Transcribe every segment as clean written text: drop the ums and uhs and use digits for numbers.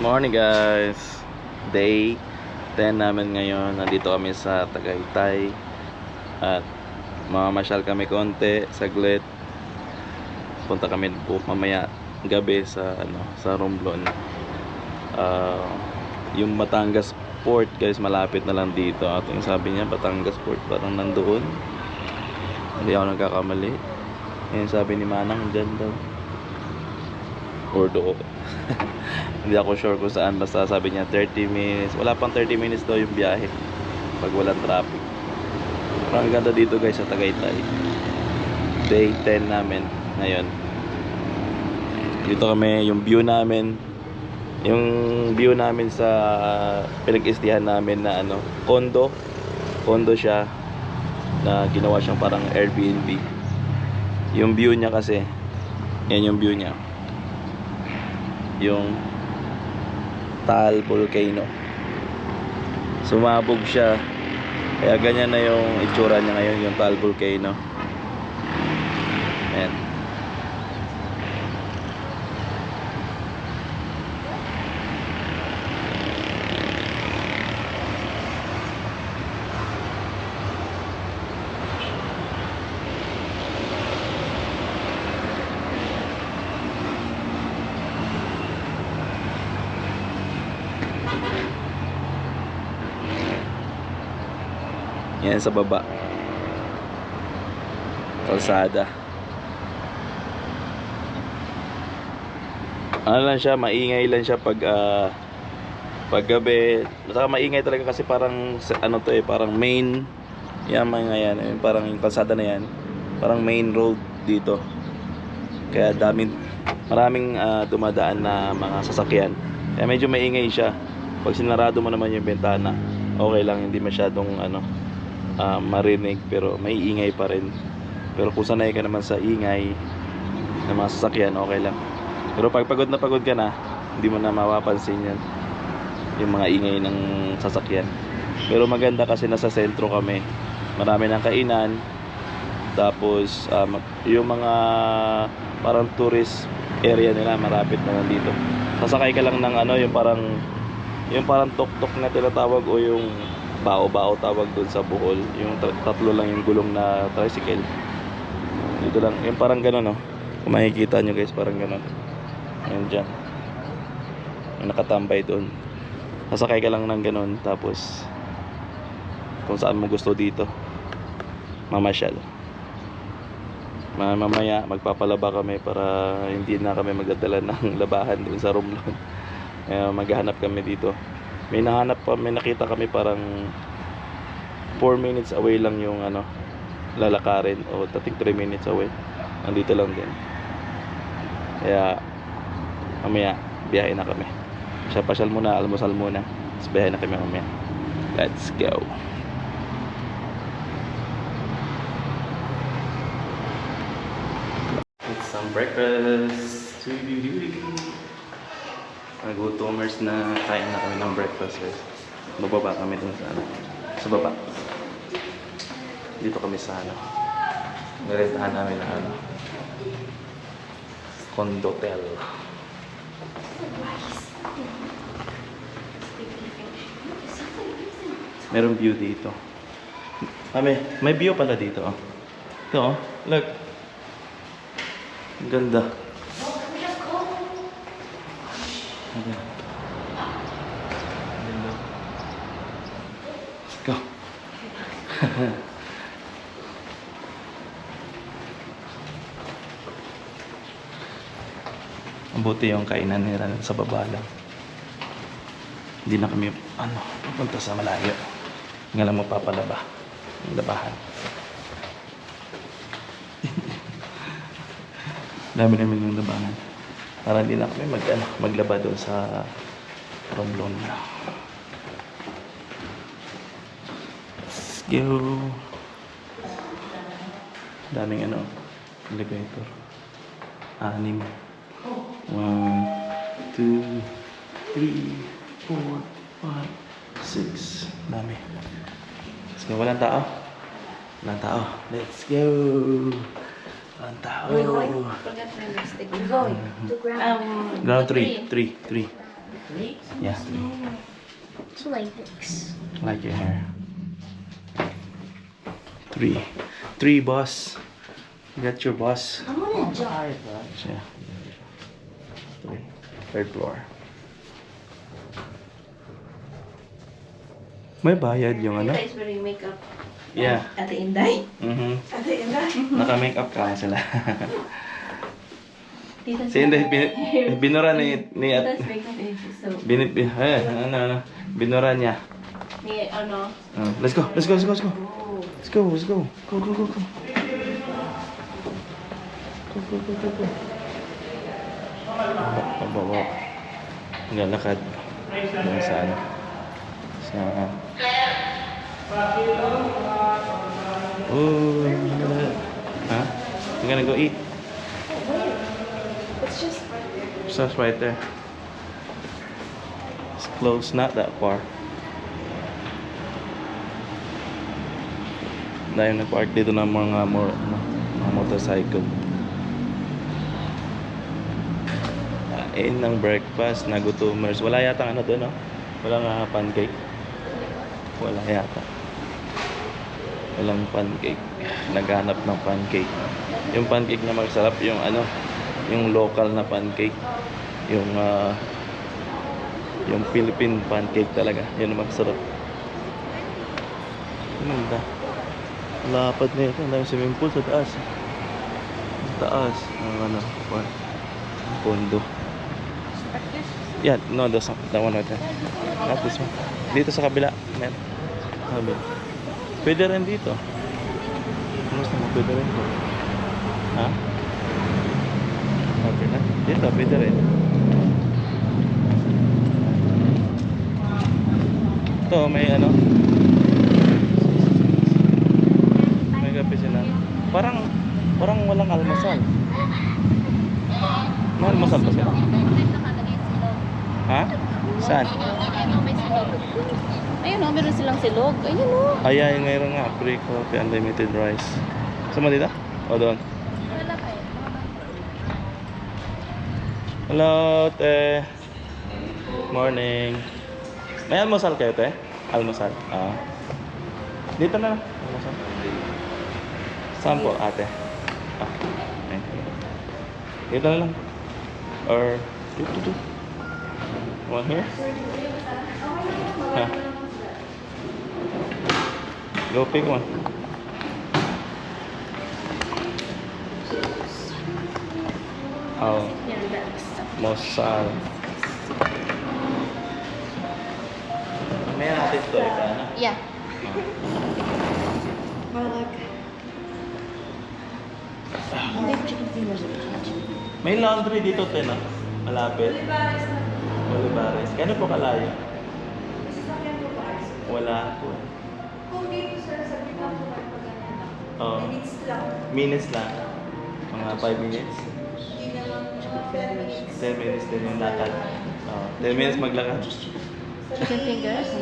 Morning guys. Day 10 namin ngayon. Nandito kami sa Tagaytay. At mamamasyal kami konti, saglit. Punta kami mamaya gabi sa sa Romblon. Yung Batangas Port guys, malapit na lang dito. At yung sabi niya Batangas Port parang nandoon. Hindi ako nagkakamali. Yung sabi ni Manang dyan daw. Or doon. Hindi ako sure kung saan, basta sabi niya 30 minutes. Wala pang 30 minutes daw yung biyahe pag walang traffic. Pero ang ganda dito guys sa Tagaytay. Day 10 namin ngayon. Dito kami, yung view namin, yung view namin sa pinag-istihan namin na condo siya na ginawa siyang parang Airbnb. Yung view niya kasi, yan yung view niya, yung Taal Volcano. Sumabog siya, kaya ganyan na yung itsura niya ngayon, yung Taal Volcano. Ayan. Yan sa baba, kalsada. Lang siya, maingay lang siya pag gabi. Saka maingay talaga kasi parang parang main. Yan mga yan, parang yung kalsada na yan, parang main road dito. Kaya maraming dumadaan na mga sasakyan. Kaya medyo maingay siya. Pag sinarado mo naman yung bintana, okay lang, hindi masyadong marinig, pero may ingay pa rin. Pero kung sanay ka naman sa ingay ng mga sasakyan, okay lang. Pero pag pagod ka na, hindi mo na mapapansin yan, yung mga ingay ng sasakyan. Pero maganda kasi nasa sentro kami, marami ng kainan. Tapos yung mga parang tourist area nila marapit na nandito. Sasakay ka lang ng yung parang tok-tok na tinatawag, o yung bao-bao tawag doon sa Bohol, yung tatlo lang yung gulong na tricycle. Dito lang, yung parang gano'n, kung makikita nyo guys, parang gano'n. Ayan dyan, yung nakatambay doon. Sasakay ka lang ng gano'n, tapos kung saan mo gusto dito mamasyal. Mamaya magpapalaba kami para hindi na kami magdadala ng labahan doon sa Romblon. Maghahanap kami dito. May nakita kami parang 4 minutes away lang yung lalakarin, o tating 3 minutes away. Nandito lang din. Kaya mamaya biyahe na kami. Pasyal muna, almusal muna, tapos biyahe na kami mamaya. Let's go. Eat some breakfast. Gutomers na, kain na kami ng breakfast guys. Bababa kami dun sa baba. Dito kami sa nirentahan namin na condotel. Merong view dito. May view pala dito, oh. Ito, oh. Look. Ang ganda. Ayan. Let's go. Mabuti yung kainan nila sa baba lang. Hindi na kami pupunta sa malayo. Nga lang mapapalaba yung labahan. Dami namin yung labahan. Para hindi na kami maglaba doon sa Romblon. Let's go. Daming elevator. 6. 1, 2, 3, 4, 5, 6. Dami. Let's go. Walang tao. Let's go. Walang tao. We're going. Forgot my lipstick. We're going to ground. Ground 3. Yeah. So like this. Like your hair. 3, boss. You got your boss. I'm gonna jar. Yeah. 3. Third floor. May bayad yung ano? Guys, wearing makeup. Yeah. Ate Inday. Mm-hmm. Ate Inday. Naka-makeup ka sila. Tita's Si Inday, binura ni Tita's makeup is so... binura niya. Ni, ano? Let's go. Oh. Let's go. Go. Go. Bawa. Ngalakad. Yung sa ano. Oh, huh? You're gonna go eat? It's just Right there. It's close, not that far. Dahil na-park dito ng mga motorcycle. Kain ng breakfast, nagutumers. Wala yata ano doon, no? Walang pancake. Wala yata. Walang pancake. Naghanap ng pancake. Yung pancake na masarap, yung ano, yung local na pancake. Yung Philippine pancake talaga. Yun ang masarap. Ganda. Lapad na ito. Ang dami swimming pool sa taas. Sa taas. Ang ano, ang pondo. Yeah, no, that one right there. Not this one. Dito sa kabila. Man. Kabila. Pwede rin dito. Gusto mo pwede rin dito. Ha? Okay na. Dito, pwede rin. Ito, may ano. May gabi sila. Parang walang almasal. May almasal pa sila. Ha? Saan? Ayun o, meron silang silog. Ayun o. Ayan, ngayon nga. Free coffee, unlimited rice. Sama dito? O doon? Wala kayo. Hello, te. Morning. May almusal kayo, te? Almusal. Dito na lang. Almusal. Saan po, ate? Ayun. Dito na lang. Or, dito. One here? Ha? Go pick one. Oh, mosal. May natin ito eh, na? Yeah. May laundry dito, te, no? Malapit. Olivares. Kano po kalayo? Wala po. Kung dito sir, sabi ko po kayo pag ganyan lang. Oo. Minutes lang. Minutes lang. Mga 5 minutes. Hindi naman mga 10 minutes. 10 minutes din yung lakad. 10 minutes maglakad. Chicken fingers.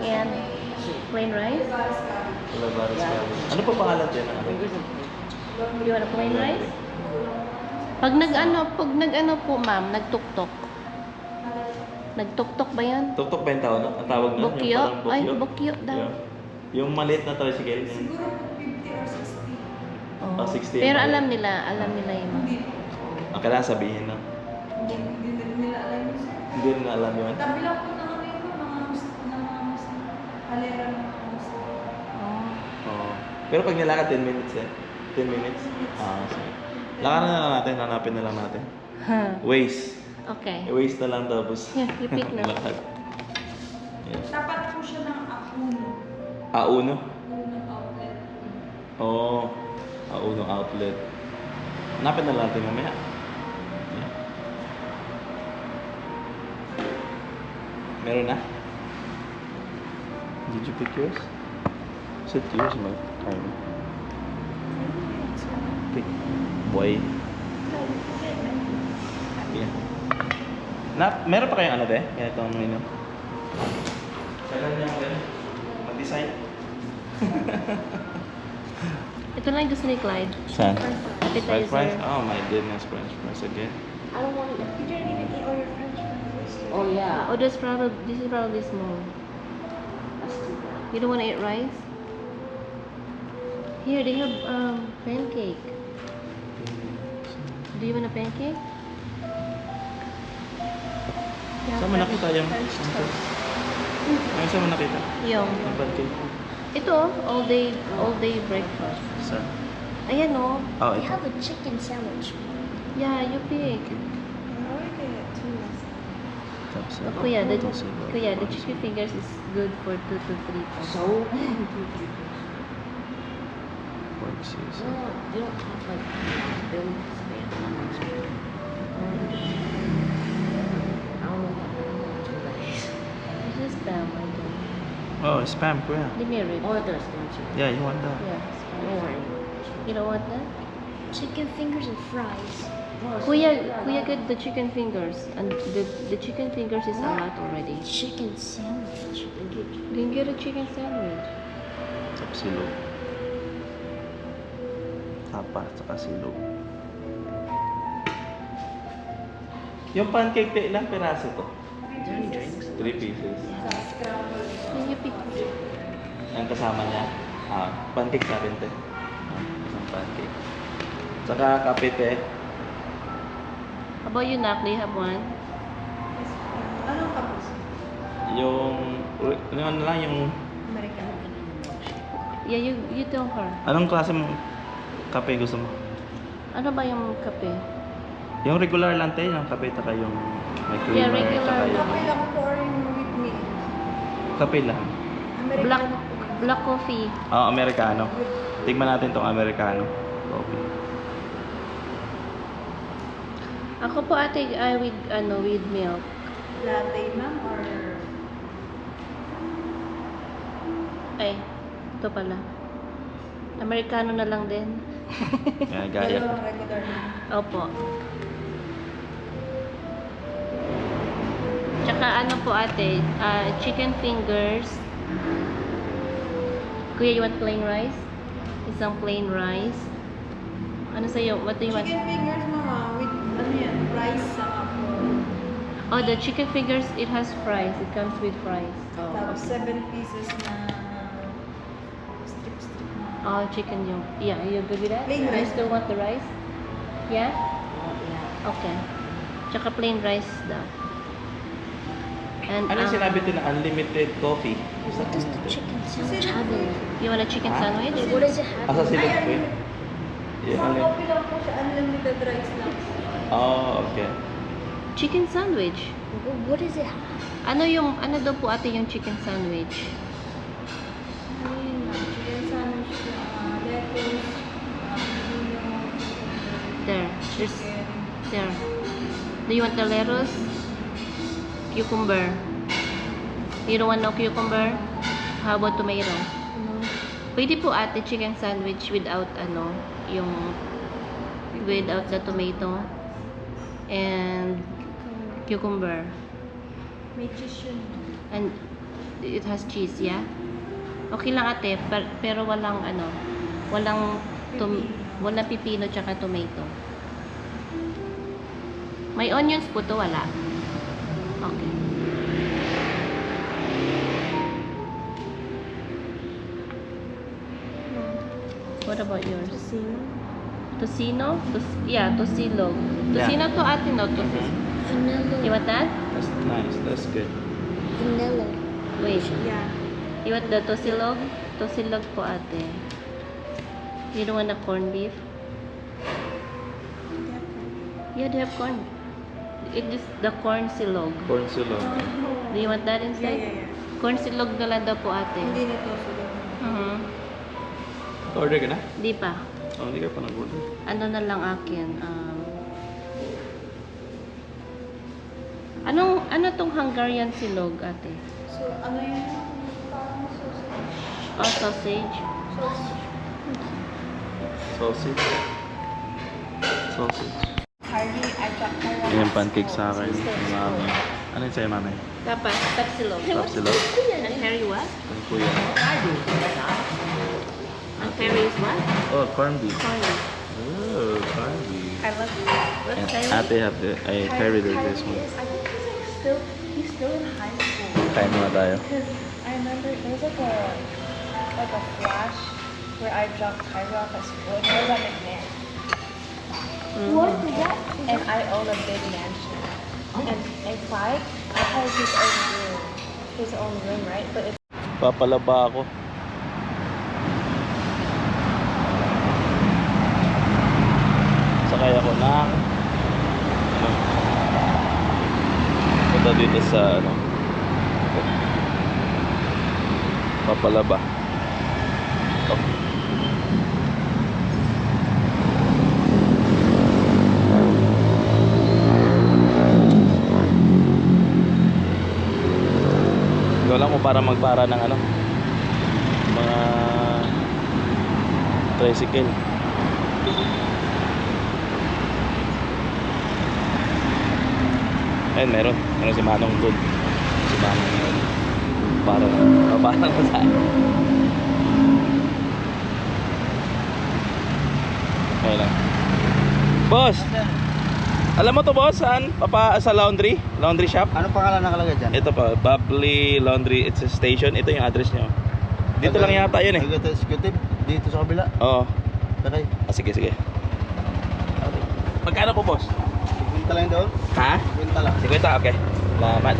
And plain rice. Olivares ka. Ano po pangalan din? You want a plain rice? Pag nag-ano po ma'am, nagtuktok. Nagtuktok ba yan? Tuktok ba yung tawag? Ang tawag na? Bukyo? Yung parang Ay, bukyo daw. Yeah. Yung maliit na tricycle. Yung, Siguro po 50 or 60. Oh. 60 Pero yung alam nila yung Hindi. ang kailangan sabihin, no? Hindi na nila alam yun sir. Hindi rin alam yun. Tabi lang po ng mga Muslim. Halera ng mga Muslim. Oh. Oo. Pero pag nilakad 10 minutes eh. 10 minutes? Sige. Lakaran na lang natin, hanapin na lang natin. Huh. Waste. Okay. Waste na lang tapos. Yeah, you pick na. Lakad. Yeah. Tapat po siya ng Uno. Uno? Uno outlet. Oo. Uno outlet. Hanapin na lang natin mamaya. Yeah. Meron na? Did you pick yours? Is it yours, Mike? Pick. Boy. Yeah. Meron pa kayong ano de? Kaya ito ang menu. Tagal niya ako rin. Mag-design. Ito lang yung gusto ni Clyde. Saan? French Appetizer. fries? Oh my goodness, French fries again. I don't want it. You didn't even eat all your French fries. Oh yeah. Oh, this is probably small. You don't want to eat rice? Here, they have pancake. Do you want a pancake? Saan mo nakita yung... Ay, saan mo nakita? Yung. Yung pancake. Ito, all day breakfast. Saan? Ayan oh. Oh, They ito. have a chicken sandwich. Yeah, you pick. Tapos, Kuya, tapos, the chicken fingers is good for 2 to 3 pounds. So? pork cheese. No, they don't have like build spam. I don't know what rice. This is spam, I don't. Oh, spam, kuya. Let me read. Or there's no chicken. Yeah, you want that? Yeah, No spam. worry. You don't want that? Chicken fingers and fries. Kuya, get the chicken fingers. And the chicken fingers is a lot already. Chicken sandwich. Then get a chicken sandwich. Tapos silog. Tapa, saka silog. Yung pancake, ilang peraso to? Any drinks? 3 pieces. Can you pick? Ang kasama niya, pancake sa akin, te. Isang pancake. Saka kape, te. How about you, Nak? Do you have one? Anong kapos? Yung ano lang, yung... American. Yeah, you tell her. Anong klase mong kape gusto mo? Ano ba yung kape? Yung regular lang, te. Yung kape, taka yung may creamer. Yeah, regular. Taka yung Okay lang po or yung with milk. kape lang. American. Black coffee. Americano. Tignan natin tong Americano. Coffee. Ako po ate with milk. Latte, ma'am, or... Ay, ito pala. Americano na lang din. Yan, Pero gaya. regular na. Opo. Tsaka ano po ate, chicken fingers. Kuya, you want plain rice? Isang plain rice. Ano sa'yo? What do you want? Chicken fingers, mama, with ano yan, rice sa po. Oh, the chicken fingers, it has fries. It comes with fries. Tapos 7 pieces na strip na. Oh, chicken yung. Yeah, you good with that? Plain You rice. still want the rice? Yeah? Oh, yeah. Okay. Tsaka plain rice daw. And, Ano sinabi ito na unlimited coffee? What does the chicken sandwich have in it? You want a chicken Ah? sandwich? What does it have? Asa in it? silog ko yun? Yung Isang unli- coffee lang po siya, unlimited rice lang. Oh, okay. Chicken sandwich. What does it have? Ano daw po ate yung chicken sandwich? Ano yun ma'am? Chicken sandwich, lettuce, There. There's, chicken. there. Do you want the lettuce? Cucumber. You don't want no cucumber? How about tomato? Pwede po ate chicken sandwich without without the tomato and cucumber. May cheese yun. And it has cheese, yeah? Okay lang ate, pero walang walang pipino tsaka tomato. May onions po to, wala. Okay. What about yours? Tosino? Yeah, tosilog. Yeah. Tosino to ate, no? You Vanilla. want that? That's nice. That's good. Vanilla. Wait. Yeah. You want the tosilog? Tosilog po ate. You don't want the corned beef? Yeah, they have corn. It is the corn silog. Corn silog. Do you want that Yeah, instead? yeah, yeah. Corn silog na lang daw po ate. Hindi nito sila. Order ka na? Di pa. Oh, hindi ka pa nag-order. Ano na lang akin? Ano tong Hungarian silog ate? So, ano yun? Parang sausage. Oh, sausage. Sausage. Sausage. Curry at saka Ayan, pancake sa akin. Mami. Ano yun sa'yo, mami? Tapos, tapsilog. Tapsilog. And Harry what? Ang kuya. And Harry is what? Oh, corned beef. Corn. Oh, corned beef. I love it. And What's Harry? ate have the, I carried this one. I think it's like still still in high school. Kain muna tayo. Because I remember there was like a flash where I dropped Kyra off at school. And I was at McMahon. What is that? And I own a big mansion. And in 5, I had his own room. His own room, right? But it's Papalaba ako. Sakay ako ng punta dito sa ano, Papalaba. Oh. Ikaw lang mo para magpara ng ano, mga tricycle. Ayun, meron si Manong doon. Si Manong yun. Parang na sa akin. Okay lang. Boss! Alam mo to boss, saan? Sa laundry? Laundry shop? Ano pangalan nakalagay dyan? Ito pa, Bubbly Laundry. It's a station. Ito yung address nyo. Dito lang yata yun eh. Executive, dito sa kabila. Oo. Sakay. Sige. Magkano po boss? Kwenta lang doon. Ha? Kwenta lang. 50, okay. Salamat.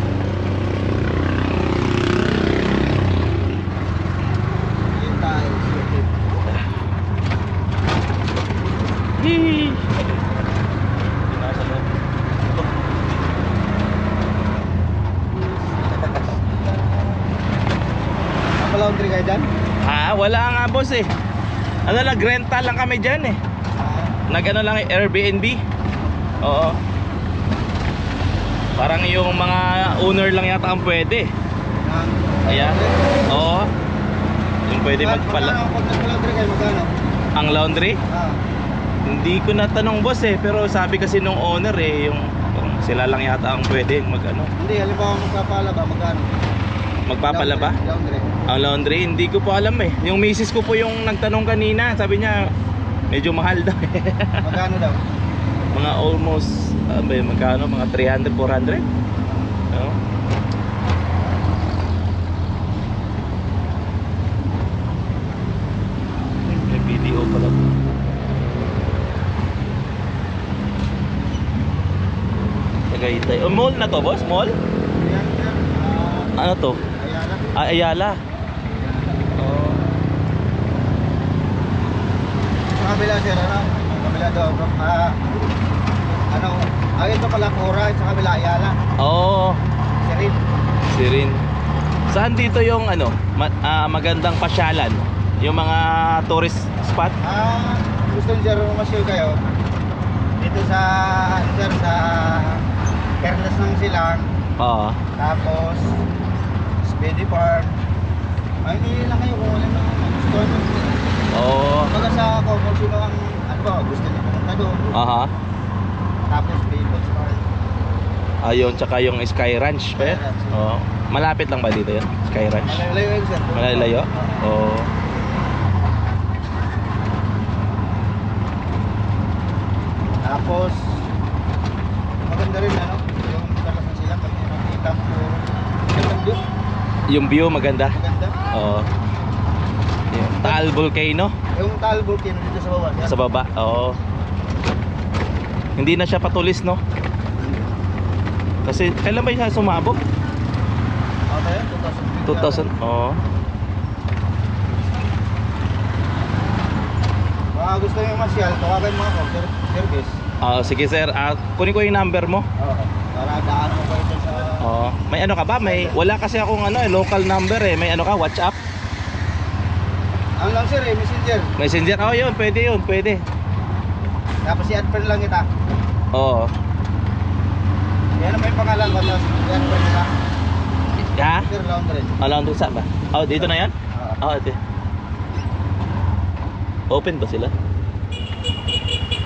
Kwenta, executive. Yee! Laundry kayo dyan? Wala nga boss eh. Ano lang, rental lang kami dyan eh. Nag-ano lang Airbnb. Oo. Parang yung mga owner lang yata ang pwede. Ayan. Oo. Yung pwede magpala. Magkano ang laundry kayo? Magkano? Ang laundry? Hindi ko natanong boss eh. Pero sabi kasi nung owner eh, yung sila lang yata ang pwede mag-ano. Hindi, halimbawa magpapalaba, magkano? Magpapalaba? Laundry. Ang laundry, hindi ko po alam eh. Yung misis ko po yung nagtanong kanina. Sabi niya, medyo mahal daw eh. Magkano daw? Mga almost, magkano? Mga 300, 400? No? May video pala. Tagaytay. Oh, mall na to, boss? Mall? Ayan, sir. Ano to? Ayala. Ayala. Oh. Sa kabila, sir, ano? Sa kabila doon. Ano? Ito pala Cora, sa kabila Ayala. Oo. Sirin. Sirin. Saan dito yung ano, magandang pasyalan? Yung mga tourist spot? Gusto niyo sir, masyal kayo. Dito sa, ano sir, sa Careless ng Silang. Oo. Tapos, Speedy Farm. Ay, hindi lang kayo kung wala nang gusto nyo. Oo. Baga sa ako, kung sino ang, ano ba, gusto niyo pumunta doon. Aha. Tapos, People's Park. Ayun, tsaka yung Sky Ranch pa yan? Sky Ranch. Oo. Malapit lang ba dito yan? Sky Ranch? Malayo yun sir. Malalayo? Oo. Tapos, maganda rin ano, yung Careless ng Silang, pag nakikita mo, magandang view. Yung view maganda? Maganda. Oo. Yung Taal Volcano? Yung Taal Volcano dito sa baba. Sa baba? Oo. Hindi na siya patulis, no? Kasi, kailan ba siya sumabog? Okay, 2000? Oo. Baka gusto nyo masyal, tawagan mo ako, service. Sige sir, kunin ko yung number mo. Oo. Para daan mo kayo dyan sa... Oo. May ano ka ba? Wala kasi akong ano, local number eh. May ano ka? WhatsApp? Ano lang sir messenger. Messenger? Oh, yun. Pwede yun. Pwede. Tapos i-add friend lang kita. Oo. Yan ang may pangalan ko, tapos i-add friend kita. Ha? Sir Laundry. Laundry saan ba? Oh, dito na yan? Oo. Ito. Open ba sila?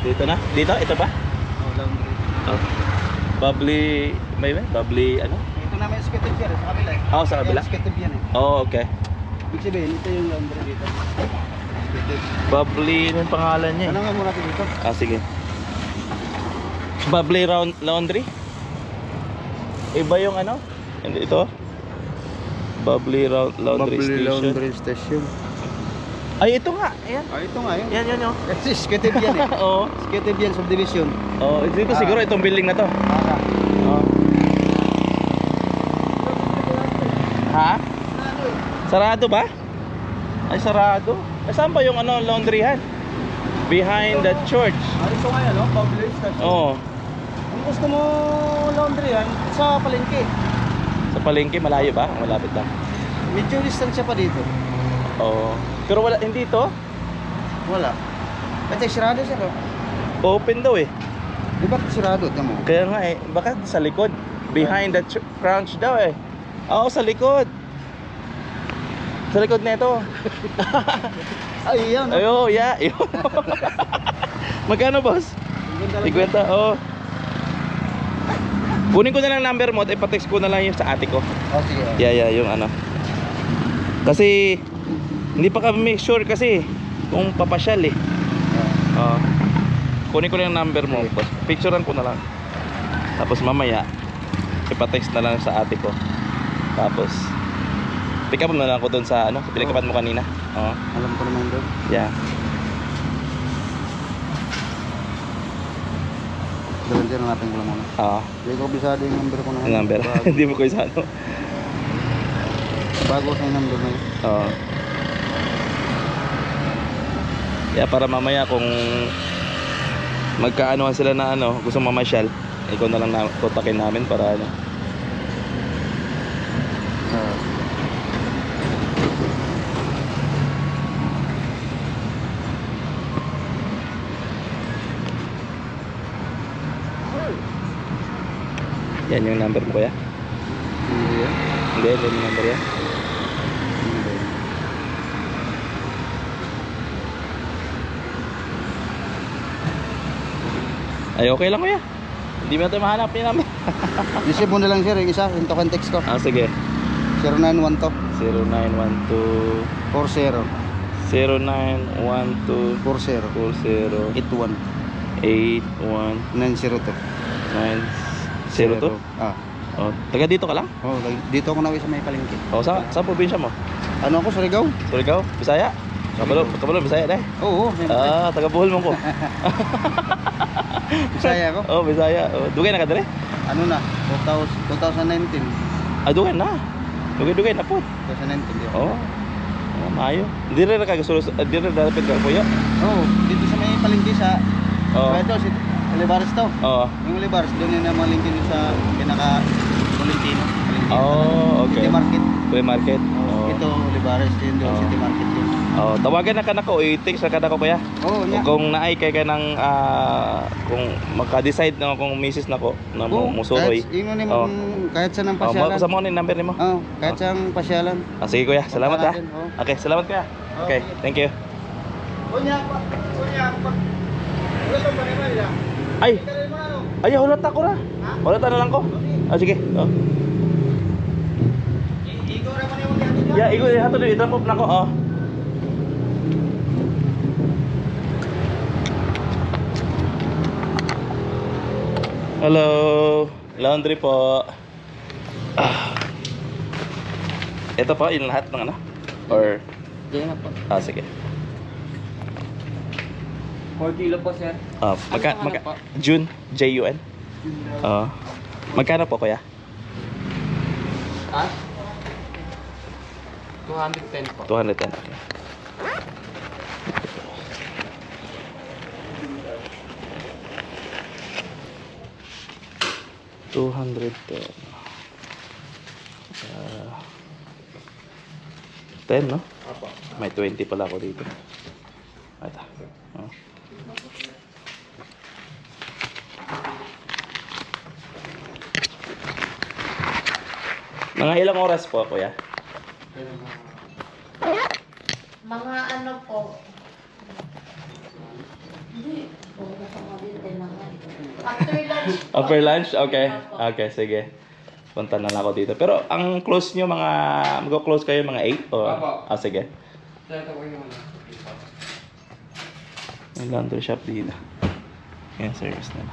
Dito na? Dito? Ito ba? Laundry. Oh. Bubbly, may ba? Bubbly, ano? Ito namin executive sir, sa kabila eh. Oh, sa kabila? Executive yan eh. Oh, okay. Ibig sabihin, ito yung laundry dito. Executive. Bubbly, yung pangalan niya Ano eh. nga muna dito? Sige. Bubbly Laundry? Iba yung ano? Hindi, ito. Bubbly Laundry Bubbly Station. Laundry Station. Ay, ito nga. Ayan. Ah, ito nga yun. Yan, yun. Kasi skated yan eh. Oo. Skated yan, subdivision. Oh, dito siguro itong building na to. Oh. Ha? Sarado ba? Ay, sarado. Eh, saan ba yung laundryhan? Behind the church. Ah, ito nga yan, no? Bubbly Station. Oo. Kung gusto mo laundry yan, sa palengke. Sa palengke, malayo ba? Malapit lang. Medyo distansya pa dito. Oo. Pero wala, hindi to. Wala. Kasi sirado siya, no? Open daw eh. Di ba sirado? Tama mo. Kaya nga eh, baka sa likod. Behind the crunch daw eh. Oo, sa likod. Sa likod nito. Ay, yan. Ayo, yeah. Magkano, boss? 50, oh. Kunin ko na lang number mo at ipatext ko na lang yung sa ate ko. Oh, sige. Yeah, yung ano. Kasi hindi pa kami sure kasi kung papasyal eh. Kunin ko lang yung number mo, boss. Picturean ko na lang. Tapos mamaya ipatext na lang sa ate ko. Tapos pick up mo na lang ako doon sa pinikapan mo kanina. Oo. Alam ko naman doon. Yeah. Dalantiyan natin ko lang muna. Oo. Hindi ko bisado yung number ko na. Yung number. Bago, Hindi mo ko isa bago sa yung number na yun. Oo. Yeah, para mamaya kung magkaanohan sila na gusto mamasyal, ikaw na lang kontakin namin para Ah. yan yung number mo kuya. Hindi yan. Hindi yung number yan. Hindi. Ay okay lang kuya. Hindi mo tayo mahanap din namin. Isip mo na lang sir, yung isa, yung token text ko. Sige. 0912 0912 40 0912 40 40 81 81 902. 902. Ah. Oh, taga dito ka lang? Oh, dito ako nawi sa may palengke. Oh, sa probinsya mo? Ano ako, Surigao? Surigao, Bisaya? Kabalo, Bisaya dai. Oo, Taga Bohol mo ko. Bisaya ako. Oh, Bisaya. Oh, dugay na ka dire? Ano na? 2019. Ah, dugay na. Dugay na po. 2019 di ako. Oh. Oh, maayo. Dire ra ka dire dapat ka kuya. Oh, dito sa may palengke sa Oh. ito si Olivares to. Oh. Yung Olivares doon yung mga lingkin sa pinaka Tolentino. Oh, okay. City Market. Free market. Oh. Oh. Ito Olivares din doon Oh. City Market yun. Oh, tawagan na ka nako, i-text na ka nako kuya. Oh, nya. Kung naay kay ka ng kung magka-decide na kung misis nako na musuroy. Kahit yun ni mo kahit saan ang Oh, pasyalan. sa mo ni number nimo. Oh, kahit saan pasyalan. Sige kuya, salamat ha. Natin, oh. Okay, salamat kuya. Okay, thank you. Kunya. Wala pa ba nila? Ay, ay hulat ako ra. Hulat na lang ko. Sige. Oh. Ikaw ra man yung Ya, igo hato dito drop off nako. Oh. Hello, laundry po. Ito po yung lahat ng or Diyan na po. sige. 4 kilo po, sir. Magka June, Jun. Magkano po kuya? Ha? 210 po. 210. Okay. $210. 10, no? May 20 pala ako dito. Ito. Oh. Mga ilang oras po, kuya? Mga ano po, after lunch po. After lunch? Okay. Okay, sige. Punta na lang ako dito. Pero ang close nyo, mag-close kayo mga 8? O, Apo. sige. Ito po yung May laundry shop dito. Yan, service na.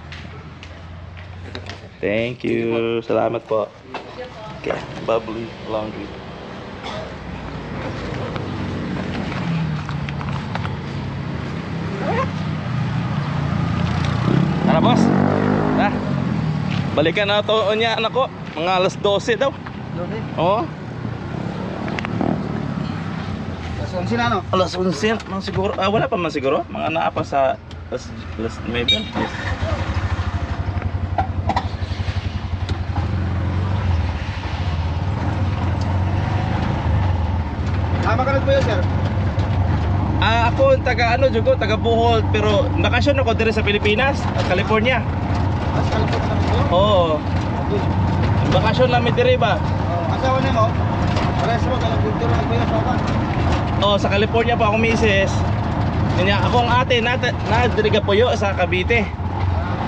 Thank you. Salamat po. Okay, bubbly laundry. Tara boss. Ah. Balikan na to niya anak ko. Mga alas 12 daw. Doon eh. Oo. Alas 11 na, no? Alas 11 man siguro. Ah, wala pa man siguro. Mga naa pa sa last maybe. Yes. Makalit po yun, sir. Ah, ako taga ano jugo, taga Bohol pero bakasyon ako dire sa Pilipinas, California. Mas kalit po kami po. Oo. Bakasyon lang mi dire ba? Asawa niyo mo? Pares mo, talang kultura ng kuya sa akin. Oh, sa California po ako misis. Kanya akong ate na diriga puyo sa Cavite.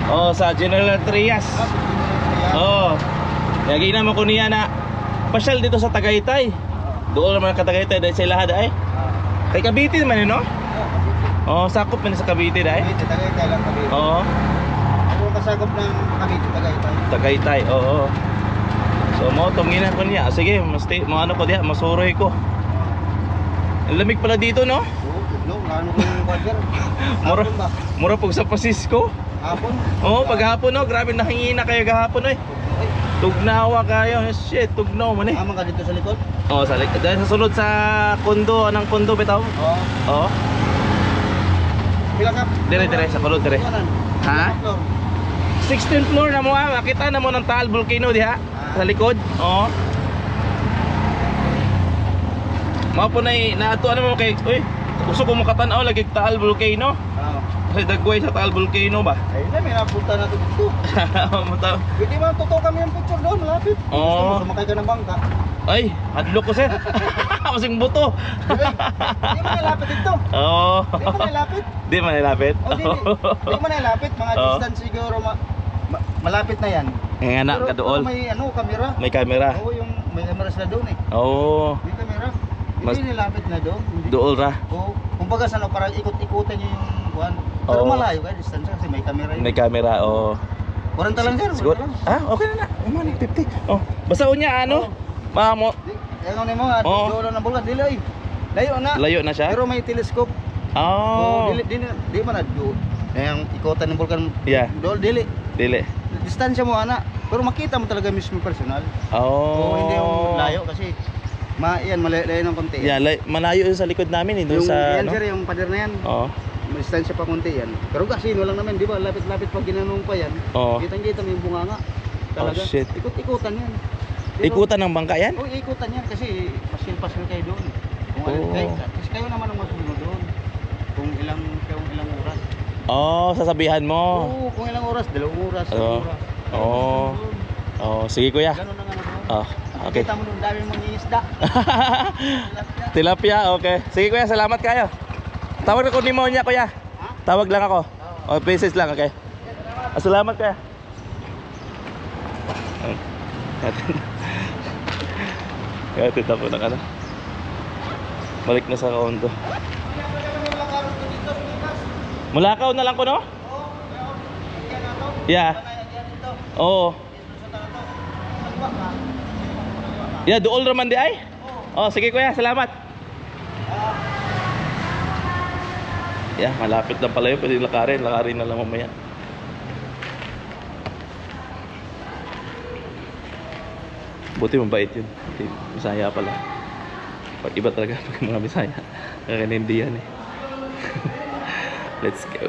Oh, sa General Trias. Oh. Lagi naman ko niya na pasyal dito sa Tagaytay. Doon naman ka Tagaytay dahil sa ilahad ay. Kay Cavite naman yun, no? Oh, sakop man sa Cavite dahil. Cavite, Tagaytay lang Cavite. Oo. Ako kasagop ng Cavite, Tagaytay. Tagaytay, oo. So mo tumingin ko niya. Sige, mo ano ko diha, masuroy ko. Ang lamig pala dito, no? Oo, no, ano ko yung quarter? Mura, Hapon ba? mura pag sa Pasisco. Hapon? Oo, paghapon, no? Grabe nahingina kayo gahapon, eh. Tugnawa kayo. Shit, tugnaw man, eh. Amang ka dito sa likod? Oo, sa likod. Dahil sa sulod sa kondo, anong kondo bitaw? Oo. Oo. Pila ka? Dire, sa kulod, dire. Ano? Ha? 16th floor na mo, ah. Makita na mo ng Taal Volcano, diha. Sa likod. Oo. Mao po na naatuan mo kay, uy, gusto ko makatanaw lagi Taal Volcano. Oo. Kasi dagway sa Taal Volcano ba? Ay, na, may napunta na dito. Mataw. Pwede ba totoo kami yung picture doon, malapit? Oo. Gusto mo sumakay ka ng bangka? Ay, hadlo ko sir. Masing buto. Di mo nalapit dito. Oo. Di mo nalapit. Di man nilapit. Oh, di mo nalapit. Mga Oo. distance siguro malapit na yan. Nga anak ka dool. Pero may kamera. May camera. Oo, yung may camera sila doon eh. Oo. May camera. Mas- Hindi nilapit na doon. Hindi. Dool ra. Oo. Kumbaga sa parang ikot-ikutan niyo yung kuan. Pero Oo. malayo ka distance kasi may camera yun. May camera. Oo. 40 lang sir. Siguro. 40 lang. Ah, okay na na. Uma 50. Oh. Basta unya ano? Mamo. Yan ni mo nga. Oo. Doon na bulkan dili ay. Layo na. Layo na siya. Pero may telescope. Oh. Di man na doon. Yung ikutan ng bulkan. Yeah. Doon dili. Dili. Distansya mo ana. Pero makita mo talaga mismo personal. Oh. Hindi yung layo kasi yan malayo ng konti. Yeah, malayo yun sa likod namin eh, doon Yung sa yan ano. sir, yung pader na yan. Oo. May distansya pa konti yan. Pero kasino lang naman, di ba? Lapit-lapit pag ginanong pa yan. Oo. Kitang-kita mo yung bunganga. Talaga. Oh, shit. Ikot-ikutan yan. Ikutan ng bangka yan? Oo, ikutan yan kasi pasil-pasil kayo doon. Kung Oo. kasi kayo naman ang masunod doon. Kung ilang oras. Oh, sasabihan mo. Oo, kung ilang oras, 2 oras, 3 Oo. oras. Oo. Oh, sige kuya. Ganun ang ano doon. Oh, okay. Kita mo doon, dami mong isda. Tilapia, okay. Sige kuya, salamat kayo. Tawag ako ni Monya kuya. Tawag lang ako. O, pieces lang, okay. Ah, salamat kuya. Kaya titapo na ka na. Balik na sa kondo. Mulakaw na lang ko, no? Yeah. Oo. Yeah, dool raman di ay? Oh, sige kuya, salamat. Yeah, malapit lang pala yun. Pwede lakarin na lang mamaya. Buti mabait yun. Buti, Bisaya pala. Pag iba talaga pag mga Bisaya. Kakanindihan eh. Let's go.